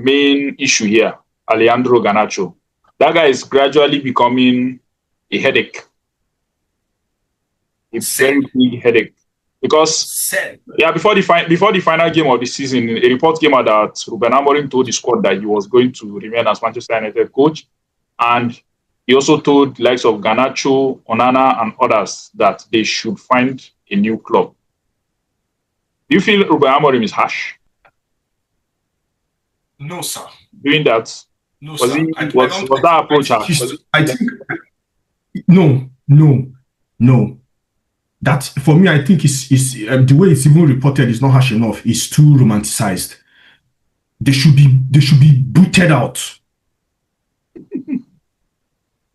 main issue here, Alejandro Garnacho. That guy is gradually becoming a headache, a very big headache. Because before the final game of the season, a report came out that Ruben Amorim told the squad that he was going to remain as Manchester United coach, and he also told the likes of Garnacho, Onana, and others that they should find a new club. Do you feel Ruben Amorim is harsh? No, sir. Doing that? No, was sir. Was that approach harsh? I think no. That for me, I think is the way it's even reported is not harsh enough. It's too romanticized. They should be booted out.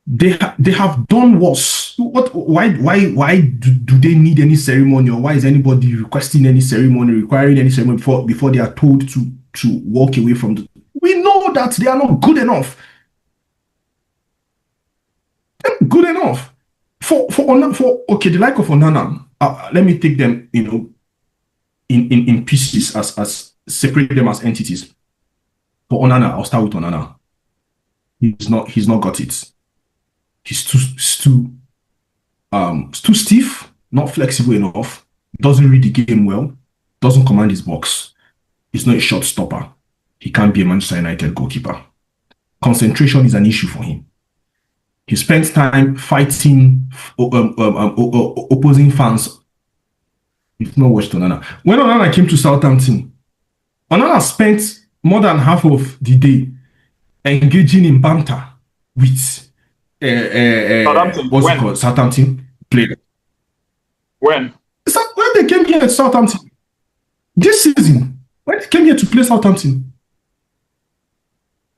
They have done worse. Why do they need any ceremony, or why is anybody requesting any ceremony, requiring any ceremony before they are told to walk away from the? We know that they are not good enough. They're good enough for the like of Onana. Let me take them, in pieces as separate them as entities. For Onana, I'll start with Onana. He's not got it. He's too stiff, not flexible enough, doesn't read the game well, doesn't command his box. He's not a shot stopper. He can't be a Manchester United goalkeeper. Concentration is an issue for him. He spends time fighting opposing fans. You've not watched Onana. When Onana came to Southampton, Onana spent more than half of the day engaging in banter with Southampton player. When they came here at Southampton this season, when they came here to play Southampton,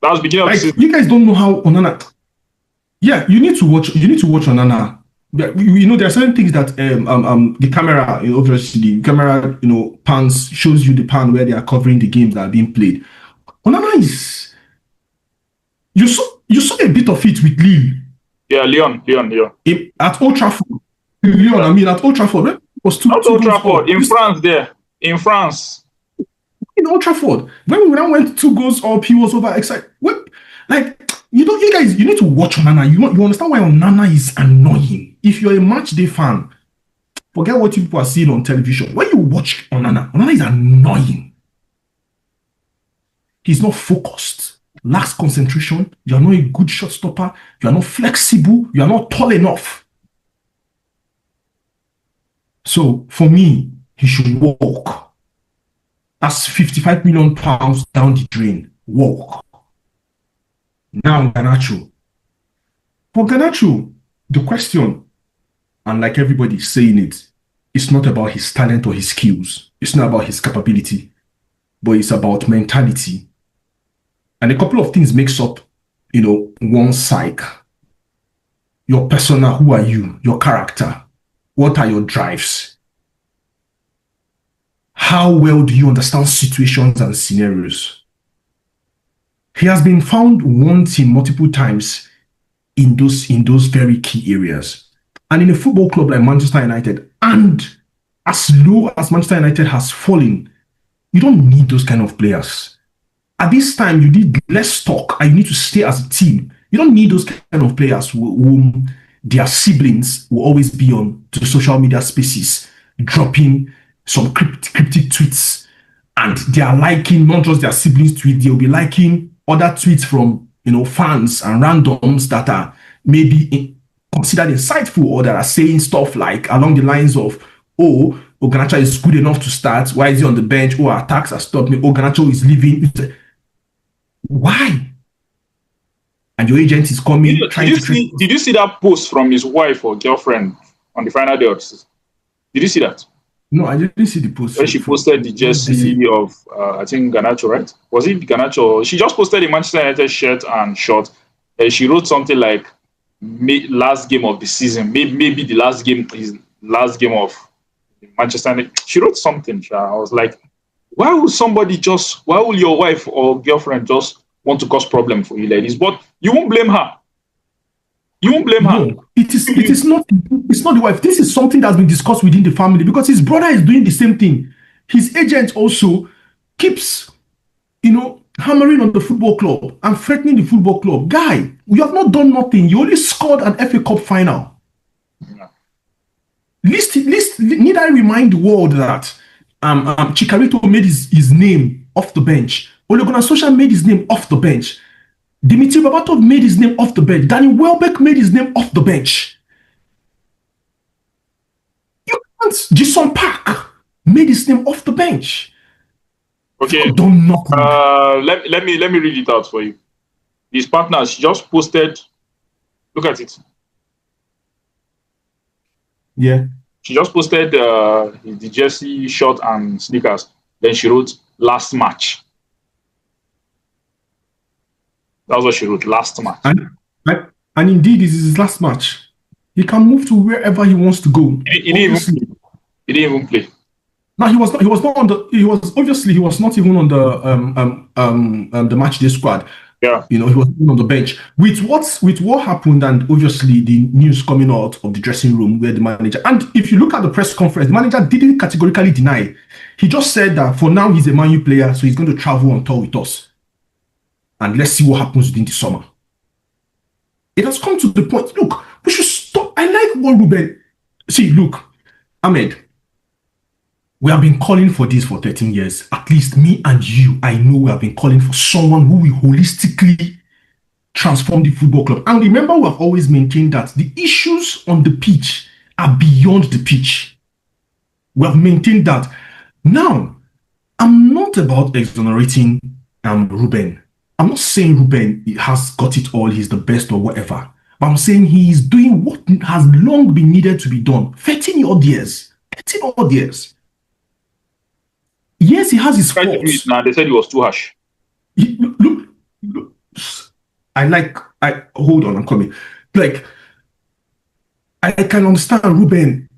that was beginning of the season. You guys don't know how Onana. Yeah, you need to watch Onana. There are certain things that the camera, obviously the camera, pans shows you the pan where they are covering the games that are being played. Onana is. You saw a bit of it with Lille. Yeah, Lyon. At Old Trafford. Lyon, at Old Trafford. It was Old Trafford, in France there. In France. In Old Trafford. When we went 2 goals up, he was over excited. You guys, you need to watch Onana. You understand why Onana is annoying. If you're a match day fan, forget what people are seeing on television. When you watch Onana is annoying. He's not focused. Lacks concentration. You are not a good shot stopper. You are not flexible. You are not tall enough. So for me, he should walk. That's £55 million down the drain. Walk. Now Garnacho. For Garnacho, the question, and like everybody's saying it's not about his talent or his skills. It's not about his capability, but it's about mentality. And a couple of things makes up, one psyche. Your persona, who are you? Your character. What are your drives? How well do you understand situations and scenarios? He has been found wanting multiple times in those very key areas. And in a football club like Manchester United, and as low as Manchester United has fallen, you don't need those kind of players. At this time, you need less talk and you need to stay as a team. You don't need those kind of players whom their siblings will always be on to the social media spaces, dropping some cryptic tweets. And they are liking not just their siblings' tweet, they'll be liking other tweets from fans and randoms that are maybe considered insightful or that are saying stuff like along the lines of, Garnacho is good enough to start. Why is he on the bench? Our attacks are stopped me. Garnacho is leaving. Why? And your agent is coming. Did you see that post from his wife or girlfriend on the final day of the season? Did you see that? No, I didn't see the post. When she posted the jersey of, I think, Garnacho, right? Was it Garnacho? She just posted a Manchester United shirt and short. She wrote something like, last game of the season. Maybe the last game is last game of Manchester United. She wrote something. I was like, why will your wife or girlfriend just want to cause problem for you like this? But you won't blame her. No, it's not the wife. This is something that's been discussed within the family because his brother is doing the same thing. His agent also keeps, hammering on the football club and threatening the football club. Guy, you have not done nothing. You only scored an FA Cup final. Yeah. Need I remind the world that Chicharito made his name off the bench. Ole Gunnar Solskjaer made his name off the bench. Dimitri Berbatov made his name off the bench. Danny Welbeck made his name off the bench. You can't. Jason Park made his name off the bench. Okay. Done nothing. Let me read it out for you. His partners just posted. Look at it. Yeah. She just posted the jersey, shirt, and sneakers. Then she wrote last match. That's what she wrote, last match. And indeed, this is his last match. He can move to wherever he wants to go. He didn't even play. No, he was not on the. He was not even on the match day squad. Yeah. He was on the bench. With what happened, and obviously the news coming out of the dressing room where the manager, and if you look at the press conference, the manager didn't categorically deny. He just said that for now he's a Man U player, so he's going to travel on tour with us. And let's see what happens within the summer. It has come to the point. Look, we should stop. I like what Ruben. See, look, Ahmed, we have been calling for this for 13 years. At least me and you, I know we have been calling for someone who will holistically transform the football club. And remember, we have always maintained that the issues on the pitch are beyond the pitch. We have maintained that. Now, I'm not about exonerating Ruben. I'm not saying Ruben has got it all, he's the best or whatever. But I'm saying he is doing what has long been needed to be done. 13 odd years. 13 odd years. Yes, he has his faults. Now they said he was too harsh. Look. Hold on, I'm coming. Like, I can understand Ruben,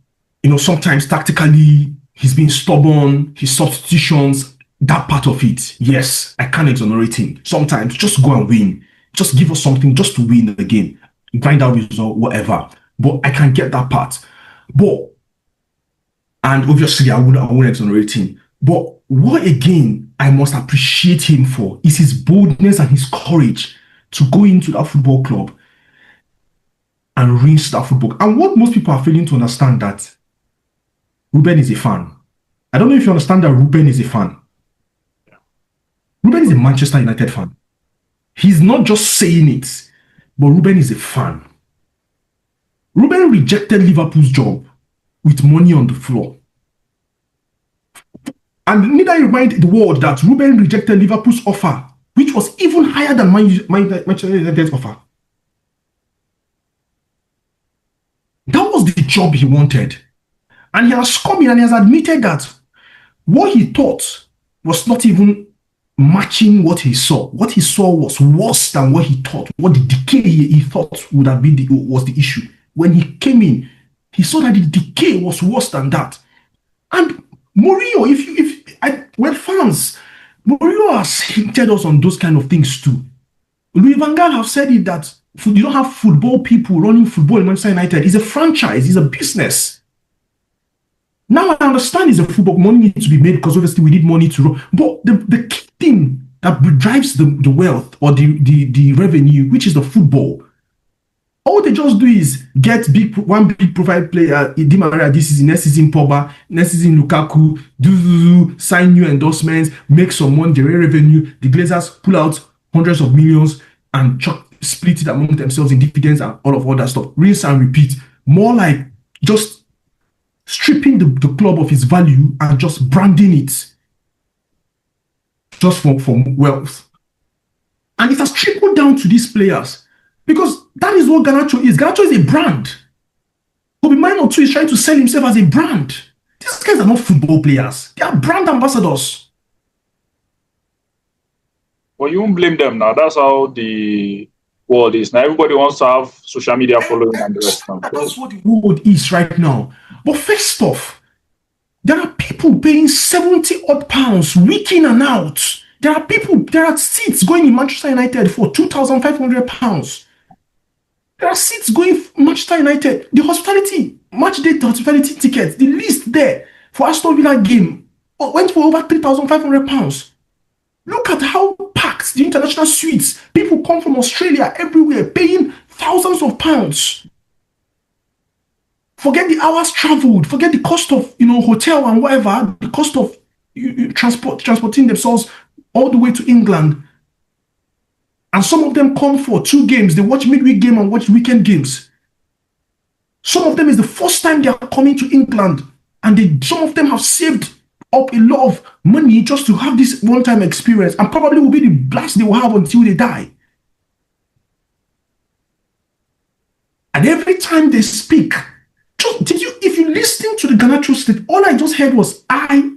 sometimes tactically, he's being stubborn, his substitutions, that part of it. Yes, I can't exonerate him. Sometimes, just go and win. Just give us something just to win again. Grind out result, whatever. But I can get that part. And obviously, I won't exonerate him. But what again I must appreciate him for is his boldness and his courage to go into that football club and rinse that football. And what most people are failing to understand that Ruben is a fan. I don't know if you understand that Ruben is a fan. Ruben is a Manchester United fan. He's not just saying it, but Ruben is a fan. Ruben rejected Liverpool's job with money on the floor. And need I remind the world that Ruben rejected Liverpool's offer, which was even higher than Manchester United's offer. That was the job he wanted. And he has come in and he has admitted that what he thought was not even matching what he saw. What he saw was worse than what he thought. What the decay he thought would have been was the issue. When he came in, he saw that the decay was worse than that. And Mourinho, we're fans, Mourinho has hinted us on those kind of things too. Louis van Gaal have said it that you don't have football people running football in Manchester United. It's a franchise, it's a business. Now I understand it's a football, money needs to be made because obviously we need money to run. But the key thing that drives the wealth or the revenue, which is the football, all they just do is get one big profile player, Di Maria this season, next season Pogba, next season Lukaku, sign new endorsements, make some money, generate revenue. The Glazers pull out hundreds of millions and split it among themselves in dividends and all that stuff. Rinse and repeat. More like just stripping the club of its value and just branding it just for wealth. And it has trickled down to these players. Because that is what Garnacho is. Garnacho is a brand. Kobe Mino too is trying to sell himself as a brand. These guys are not football players. They are brand ambassadors. Well, you won't blame them now. That's how the world is. Now everybody wants to have social media following and the rest. That's what the world is right now. But first off, there are people paying 70 odd pounds week in and out. There are seats going in Manchester United for £2,500. There are seats going Manchester United. The hospitality, match day hospitality tickets, the list there for Aston Villa game went for over £3,500. Look at how packed suites, the international suites. People come from Australia, everywhere, paying thousands of pounds. Forget the hours traveled, forget the cost of hotel and whatever, the cost of transporting themselves all the way to England. And some of them come for 2 games. They watch midweek game and watch weekend games. Some of them is the first time they are coming to England, and some of them have saved up a lot of money just to have this one-time experience, and probably will be the last they will have until they die. And every time they speak, if you listen to the Garnacho state, all I just heard was I.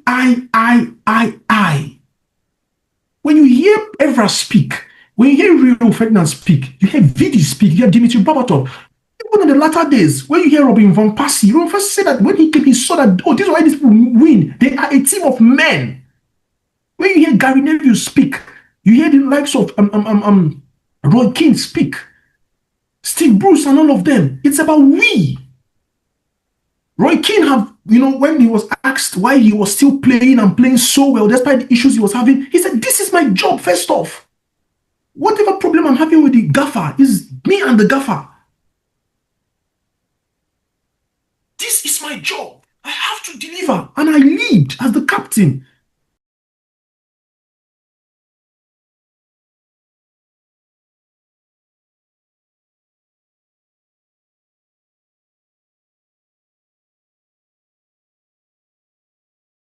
When you hear Evra speak, when you hear Rio Ferdinand speak, you hear Vidi speak, you hear Dimitri Berbatov. Even in the latter days, when you hear Robin Van Persie said that when he came, he saw that, this is why these people win. They are a team of men. When you hear Gary Neville speak, you hear the likes of Roy Keane speak, Steve Bruce and all of them. It's about we. Roy Keane when he was asked why he was still playing and playing so well despite the issues he was having, he said, this is my job first off. Whatever problem I'm having with the gaffer is me and the gaffer. This is my job. I have to deliver, and I lead as the captain.